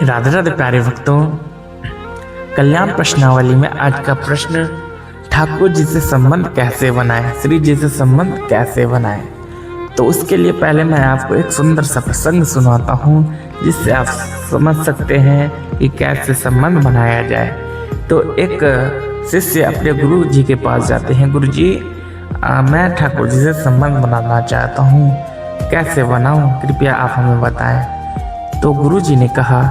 राधे राधे प्यारे भक्तों, कल्याण प्रश्नावली में आज का प्रश्न, ठाकुर जी से संबंध कैसे बनाए, श्री जी से संबंध कैसे बनाए। तो उसके लिए पहले मैं आपको एक सुंदर सा प्रसंग सुनाता हूँ जिससे आप समझ सकते हैं कि कैसे संबंध बनाया जाए। तो एक शिष्य अपने गुरु जी के पास जाते हैं, गुरु जी मैं ठाकुर जी से संबंध बनाना चाहता हूँ, कैसे बनाऊँ, कृपया आप हमें बताएं। तो गुरु जी ने कहा,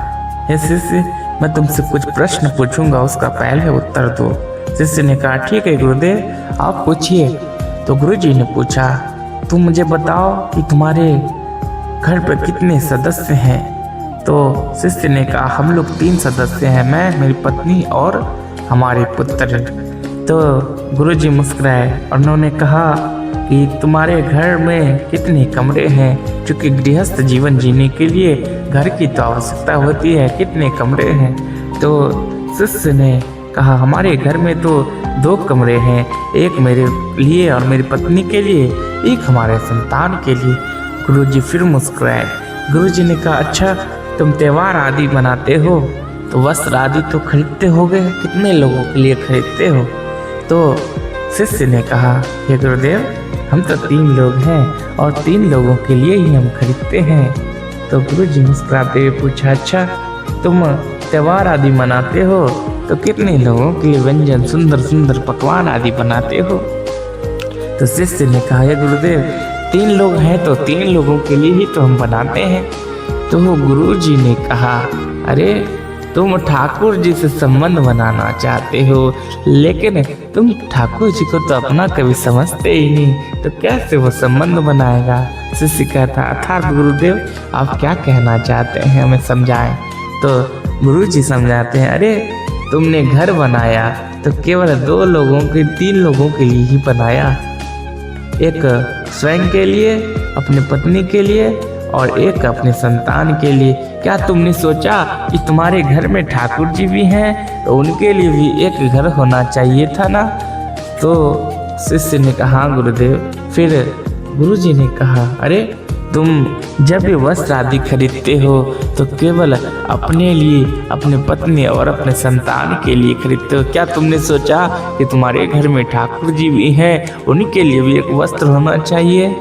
हे शिष्य मैं तुमसे कुछ प्रश्न पूछूंगा, उसका पहले उत्तर दो। शिष्य ने कहा, ठीक है गुरुदेव आप पूछिए। तो गुरु जी ने पूछा, तुम मुझे बताओ कि तुम्हारे घर पर कितने सदस्य हैं। तो शिष्य ने कहा, हम लोग 3 सदस्य हैं, मैं, मेरी पत्नी और हमारे पुत्र। तो गुरु जी मुस्कुराए और उन्होंने कहा कि तुम्हारे घर में कितने कमरे हैं, क्योंकि गृहस्थ जीवन जीने के लिए घर की तो आवश्यकता होती है, कितने कमरे हैं। तो शिष्य ने कहा, हमारे घर में तो 2 कमरे हैं, एक मेरे लिए और मेरी पत्नी के लिए, एक हमारे संतान के लिए। गुरु जी फिर मुस्कुराए। गुरु जी ने कहा, अच्छा तुम त्योहार आदि मनाते हो तो वस्त्र आदि तो खरीदते होगे, कितने लोगों के लिए खरीदते हो। तो शिष्य ने कहा, हे गुरुदेव हम तो 3 लोग हैं और 3 लोगों के लिए ही हम खरीदते हैं। तो गुरु जी मुस्कुराते हुए पूछा, अच्छा तुम त्योहार आदि मनाते हो तो कितने लोगों के लिए व्यंजन, सुंदर सुंदर पकवान आदि बनाते हो। तो शिष्य ने कहा, हे गुरुदेव 3 लोग हैं तो 3 लोगों के लिए ही तो हम बनाते हैं। तो गुरु जी ने कहा, अरे तुम ठाकुर जी से संबंध बनाना चाहते हो, लेकिन तुम ठाकुर जी को तो अपना कभी समझते ही नहीं, तो कैसे वो संबंध बनाएगा। शिष्य कहता, अर्थात गुरुदेव आप क्या कहना चाहते हैं, हमें समझाएं। तो गुरु जी समझाते हैं, अरे तुमने घर बनाया तो केवल 2 लोगों के, 3 लोगों के लिए ही बनाया, एक स्वयं के लिए, अपनी पत्नी के लिए और एक अपने संतान के लिए। क्या तुमने सोचा कि तुम्हारे घर में ठाकुर जी भी हैं तो उनके लिए भी एक घर होना चाहिए था ना। तो शिष्य ने कहा, हाँ गुरुदेव। फिर गुरु जी ने कहा, अरे तुम जब भी वस्त्र आदि खरीदते हो तो केवल अपने लिए, अपने पत्नी और अपने संतान के लिए खरीदते हो। क्या तुमने सोचा कि तुम्हारे घर में ठाकुर जी भी हैं, उनके लिए भी एक वस्त्र होना चाहिए।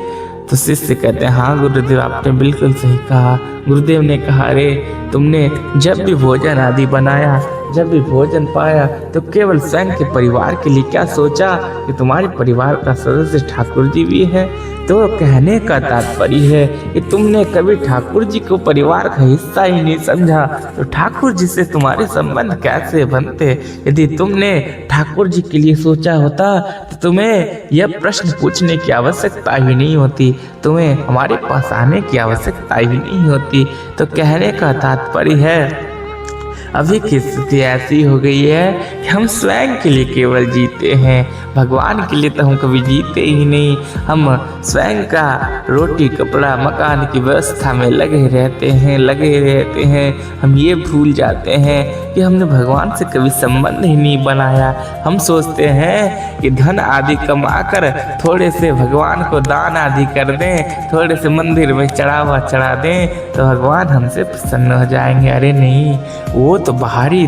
तो शिष्य कहते हैं, हाँ गुरुदेव आपने बिल्कुल सही कहा। गुरुदेव ने कहा, अरे तुमने जब भी भोजन आदि बनाया, जब भी भोजन पाया तो केवल स्वयं के परिवार के लिए क्या सोचा कि तुम्हारे परिवार का सदस्य ठाकुर जी भी है। तो कहने का तात्पर्य है कि तुमने कभी ठाकुर जी को परिवार का हिस्सा ही नहीं समझा, तो ठाकुर जी से तुम्हारे संबंध कैसे बनते। यदि तुमने ठाकुर जी के लिए सोचा होता तो तुम्हें यह प्रश्न पूछने की आवश्यकता ही नहीं होती, तुम्हें हमारे पास आने की आवश्यकता ही नहीं होती। तो कहने का तात्पर्य है, अभी की स्थिति ऐसी हो गई है कि हम स्वयं के लिए केवल जीते हैं, भगवान के लिए तो हम कभी जीते ही नहीं। हम स्वयं का रोटी कपड़ा मकान की व्यवस्था में लगे रहते हैं। हम ये भूल जाते हैं कि हमने भगवान से कभी संबंध ही नहीं बनाया। हम सोचते हैं कि धन आदि कमाकर थोड़े से भगवान को दान आदि कर दें, थोड़े से मंदिर में चढ़ावा चढ़ा दें तो भगवान हमसे प्रसन्न हो जाएंगे। अरे नहीं, वो तो बाहरी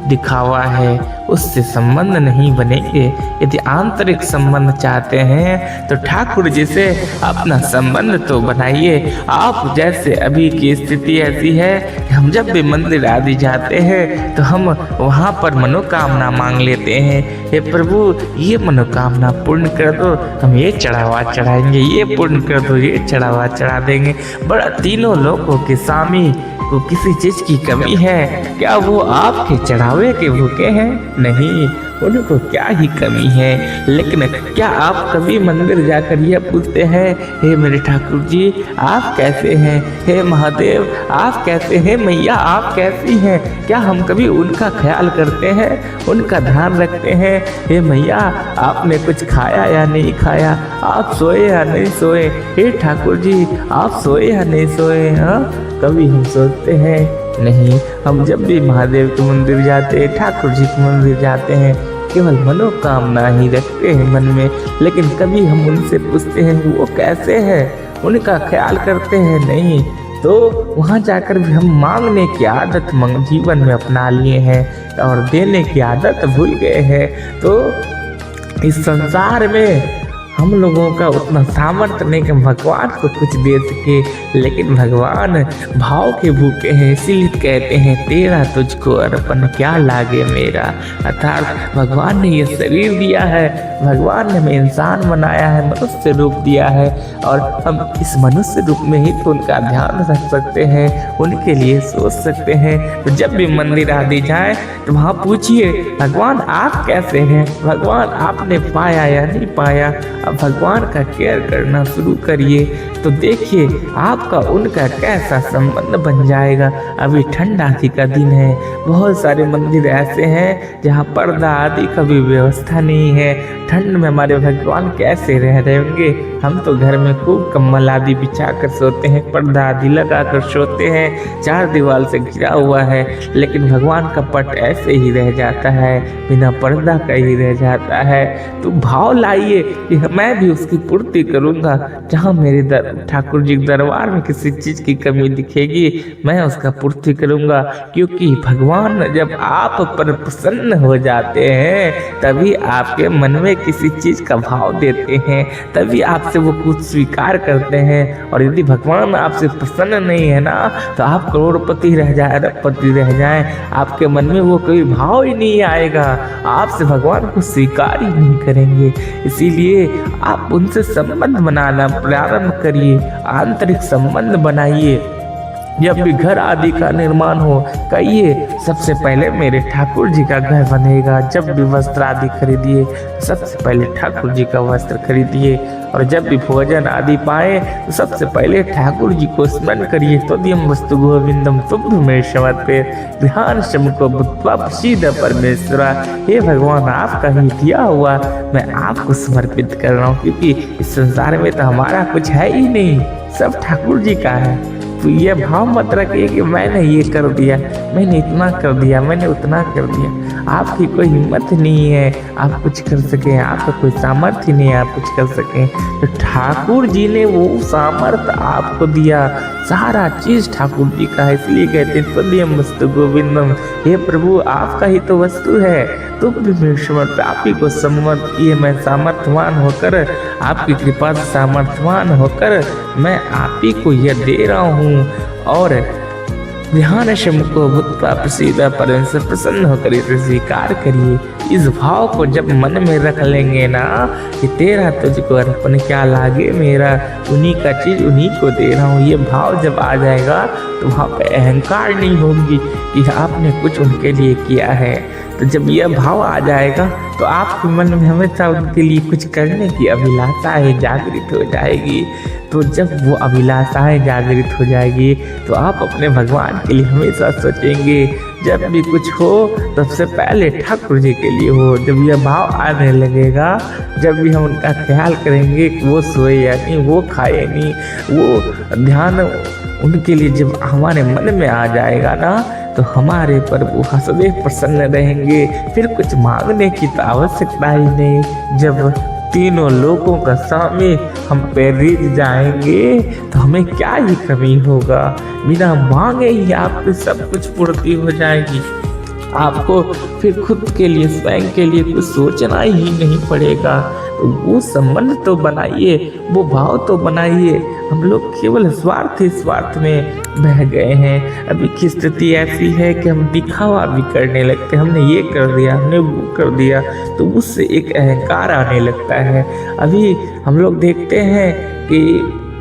दिखावा है, उससे संबंध नहीं बनेंगे। यदि आंतरिक संबंध चाहते हैं तो ठाकुर जी से अपना संबंध तो बनाइए। आप जैसे अभी की स्थिति ऐसी है कि हम जब भी मंदिर आदि जाते हैं तो हम वहाँ पर मनोकामना मांग लेते हैं, हे प्रभु ये मनोकामना पूर्ण कर दो, हम ये चढ़ावा चढ़ाएंगे, ये पूर्ण कर दो, ये चढ़ावा चढ़ा देंगे। बड़ा तीनों लोगों के स्वामी को किसी चीज की कमी है क्या? वो आपके चढ़ावे के भूखे हैं? नहीं, उनको क्या ही कमी है। लेकिन क्या आप कभी मंदिर जाकर यह पूछते हैं, हे मेरे ठाकुर जी आप कैसे हैं, हे महादेव आप कैसे हैं, मैया आप कैसी हैं? क्या हम कभी उनका ख्याल करते हैं, उनका ध्यान रखते हैं? हे मैया आपने कुछ खाया या नहीं खाया, आप सोए या नहीं सोए, हे ठाकुर जी आप सोए या नहीं सोए? हाँ, कभी हम सोचते हैं? नहीं। हम जब भी महादेव के मंदिर जाते हैं, ठाकुर जी के मंदिर जाते हैं, केवल मनोकामना ही रखते हैं मन में, लेकिन कभी हम उनसे पूछते हैं वो कैसे हैं, उनका ख्याल करते हैं? नहीं। तो वहाँ जाकर भी हम मांगने की आदत जीवन में अपना लिए हैं और देने की आदत भूल गए हैं। तो इस संसार में हम लोगों का उतना सामर्थ्य नहीं कि भगवान को कुछ दे सके, लेकिन भगवान भाव के भूखे हैं, इसीलिए कहते हैं तेरा तुझको अर्पण क्या लागे मेरा। अर्थात भगवान ने ये शरीर दिया है, भगवान ने हमें इंसान बनाया है, मनुष्य रूप दिया है, और हम इस मनुष्य रूप में ही तो उनका ध्यान रख सकते हैं, उनके लिए सोच सकते हैं। तो जब भी मंदिर आदि जाए तो वहाँ पूछिए भगवान आप कैसे हैं, भगवान आपने पाया या नहीं पाया। अब भगवान का केयर करना शुरू करिए तो देखिए आपका उनका कैसा संबंध बन जाएगा। अभी ठंड आदि का दिन है, बहुत सारे मंदिर ऐसे हैं जहाँ पर्दा आदि का भी व्यवस्था नहीं है। ठंड में हमारे भगवान कैसे रह रहे होंगे। हम तो घर में खूब कंबल आदि बिछा कर सोते हैं, पर्दा आदि लगा कर सोते हैं, चार दीवार से घिरा हुआ है, लेकिन भगवान का पट ऐसे ही रह जाता है, बिना पर्दा का ही रह जाता है। तो भाव लाइए कि मैं भी उसकी पूर्ति करूंगा। जहाँ मेरे ठाकुर जी दरबार में किसी चीज की कमी दिखेगी मैं उसका पूर्ति करूंगा, क्योंकि भगवान जब आप पर प्रसन्न हो जाते हैं तभी आपके मन में किसी चीज का भाव देते हैं, तभी आपसे वो कुछ स्वीकार करते हैं। और यदि भगवान आपसे प्रसन्न नहीं है ना तो आप करोड़पति रह जाए, अरबपति रह जाए, आपके मन में वो कोई भाव ही नहीं आएगा, आपसे भगवान को स्वीकार ही नहीं करेंगे। इसीलिए आप उनसे संबंध बनाना प्रारंभ करिए, आंतरिक संबंध बनाइए। जब भी घर आदि का निर्माण हो कहिए सबसे पहले मेरे ठाकुर जी का घर बनेगा। जब भी वस्त्र आदि खरीदिए सबसे पहले ठाकुर जी का वस्त्र खरीदिए, और जब भी भोजन आदि पाए तो सबसे पहले ठाकुर जी को स्मरण करिए। तोद्यम वस्तु गोविंदम तुभ्य में समर्पे ध्यान शम को भूत्वा प्रसीद परमेश्वरा। हे भगवान आपका ही दिया हुआ मैं आपको समर्पित कर रहा हूँ, क्योंकि इस संसार में तो हमारा कुछ है ही नहीं, सब ठाकुर जी का है। तो ये भाव मत रखिए कि मैंने ये कर दिया, मैंने इतना कर दिया, मैंने उतना कर दिया। आपकी कोई हिम्मत नहीं है आप कुछ कर सकें, आपका कोई सामर्थ्य नहीं है आप कुछ कर सकें। तो ठाकुर जी ने वो सामर्थ्य आपको दिया, सारा चीज ठाकुर जी का है। इसलिए कहते हैं तोद्यम वस्तु गोविंदम, हे प्रभु आपका ही तो वस्तु है, तुम भी मेरे समर्थ आप ही को सम्मत किए। मैं सामर्थ्यवान होकर आपकी कृपा से सामर्थ्यवान होकर मैं आप ही को यह दे रहा हूँ। और ध्यान शम को भूत्वा प्रसीद परमेश्वर प्रसन्न होकर इसे स्वीकार करिए। इस भाव को जब मन में रख लेंगे ना कि तेरा तुझको अर्पण क्या लागे मेरा, उन्हीं का चीज उन्हीं को दे रहा हूँ, ये भाव जब आ जाएगा तो वहाँ पे अहंकार नहीं होगी कि आपने कुछ उनके लिए किया है। तो जब यह भाव आ जाएगा तो आपके मन में हमेशा उनके लिए कुछ करने की अभिलाषाएं जागृत हो जाएगी। तो जब वो अभिलाषाएं जागृत हो जाएगी तो आप अपने भगवान के लिए हमेशा सोचेंगे। जब भी कुछ हो सबसे पहले ठाकुर जी के लिए हो। जब यह भाव आने लगेगा, जब भी हम उनका ख्याल करेंगे कि वो सोए या नहीं, वो खाए नहीं, वो ध्यान उनके लिए जब हमारे मन में आ जाएगा ना तो हमारे पर वो सदैव प्रसन्न रहेंगे। फिर कुछ मांगने की तो आवश्यकता ही नहीं। जब तीनों लोगों का स्वामी हम पे रिझ जाएंगे तो हमें क्या ही कमी होगा। बिना मांगे ही आपकी सब कुछ पूर्ति हो जाएगी। आपको फिर खुद के लिए स्वयं के लिए कुछ सोचना ही नहीं पड़ेगा। तो वो संबंध तो बनाइए, वो भाव तो बनाइए। हम लोग केवल स्वार्थ में बह गए हैं। अभी की स्थिति ऐसी है कि हम दिखावा भी करने लगते हैं, हमने ये कर दिया, हमने वो कर दिया, तो उससे एक अहंकार आने लगता है। अभी हम लोग देखते हैं कि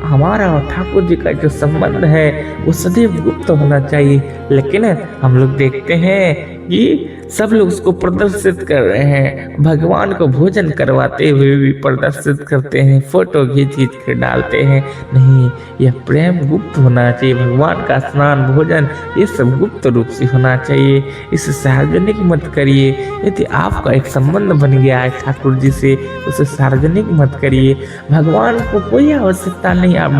हमारा और ठाकुर जी का जो संबंध है वो सदैव गुप्त होना चाहिए, लेकिन हम लोग देखते हैं कि सब लोग उसको प्रदर्शित कर रहे हैं। भगवान को भोजन करवाते हुए भी प्रदर्शित करते हैं, फोटो खींच कर डालते हैं। नहीं, यह प्रेम गुप्त होना चाहिए। भगवान का स्नान भोजन ये सब गुप्त रूप से होना चाहिए, इसे सार्वजनिक मत करिए। यदि आपका एक संबंध बन गया है ठाकुर जी से, उसे सार्वजनिक मत करिए। भगवान को कोई आवश्यकता नहीं आप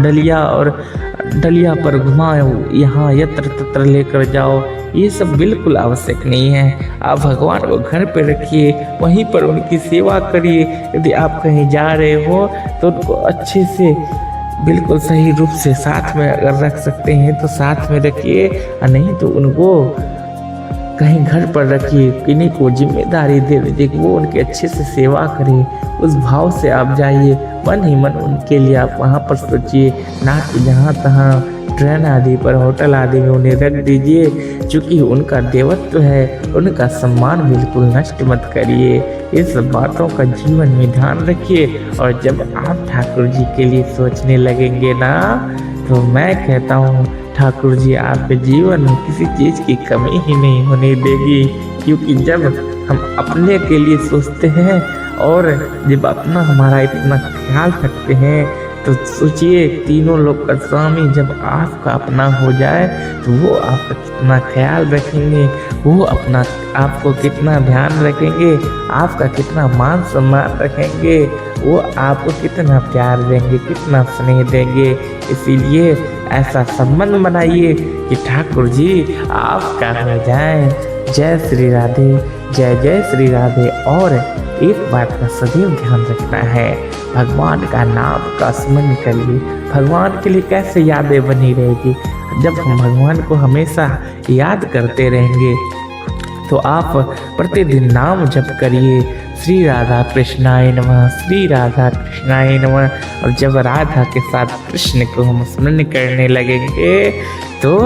डलिया पर घुमाओ, यहाँ यत्र तत्र लेकर जाओ, ये सब बिल्कुल आवश्यक नहीं है। आप भगवान को घर पे रखिए, वहीं पर उनकी सेवा करिए। यदि आप कहीं जा रहे हो तो उनको अच्छे से बिल्कुल सही रूप से साथ में अगर रख सकते हैं तो साथ में रखिए, और नहीं तो उनको कहीं घर पर रखिए, किन्हीं को जिम्मेदारी दे दीजिए कि वो उनकी अच्छे से सेवा करे। उस भाव से आप जाइए, मन ही मन उनके लिए आप वहाँ पर सोचिए, ना कि जहाँ तहाँ ट्रेन आदि पर, होटल आदि में उन्हें रख दीजिए। चूँकि उनका देवत्व है, उनका सम्मान बिल्कुल नष्ट मत करिए। इस बातों का जीवन में ध्यान रखिए, और जब आप ठाकुर जी के लिए सोचने लगेंगे ना, तो मैं कहता हूँ ठाकुर जी आपके जीवन में किसी चीज़ की कमी ही नहीं होने देगी। क्योंकि जब हम अपने के लिए सोचते हैं और जब अपना हमारा इतना ख्याल रखते हैं, तो सोचिए तीनों लोग का स्वामी जब आपका अपना हो जाए तो वो आपका कितना ख्याल रखेंगे, वो अपना आपको कितना ध्यान रखेंगे, आपका कितना मान सम्मान रखेंगे, वो आपको कितना प्यार देंगे, कितना स्नेह देंगे। इसीलिए ऐसा संबंध बनाइए कि ठाकुर जी आपका हो जाए। जय श्री राधे, जय जय श्री राधे। और एक बात का सदैव ध्यान रखना है, भगवान का नाम का स्मरण करिए। भगवान के लिए कैसे यादें बनी रहेगी, जब हम भगवान को हमेशा याद करते रहेंगे। तो आप प्रतिदिन नाम जप करिए, श्री राधा कृष्णाय नमः, श्री राधा कृष्णाय नमः। और जब राधा के साथ कृष्ण को हम स्मरण करने लगेंगे तो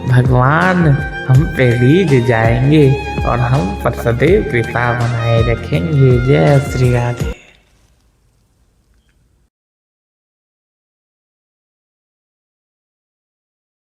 भगवान हम पे रीझ जाएंगे और हम पर सदैव कृपा बनाए रखेंगे। जय श्री राधे।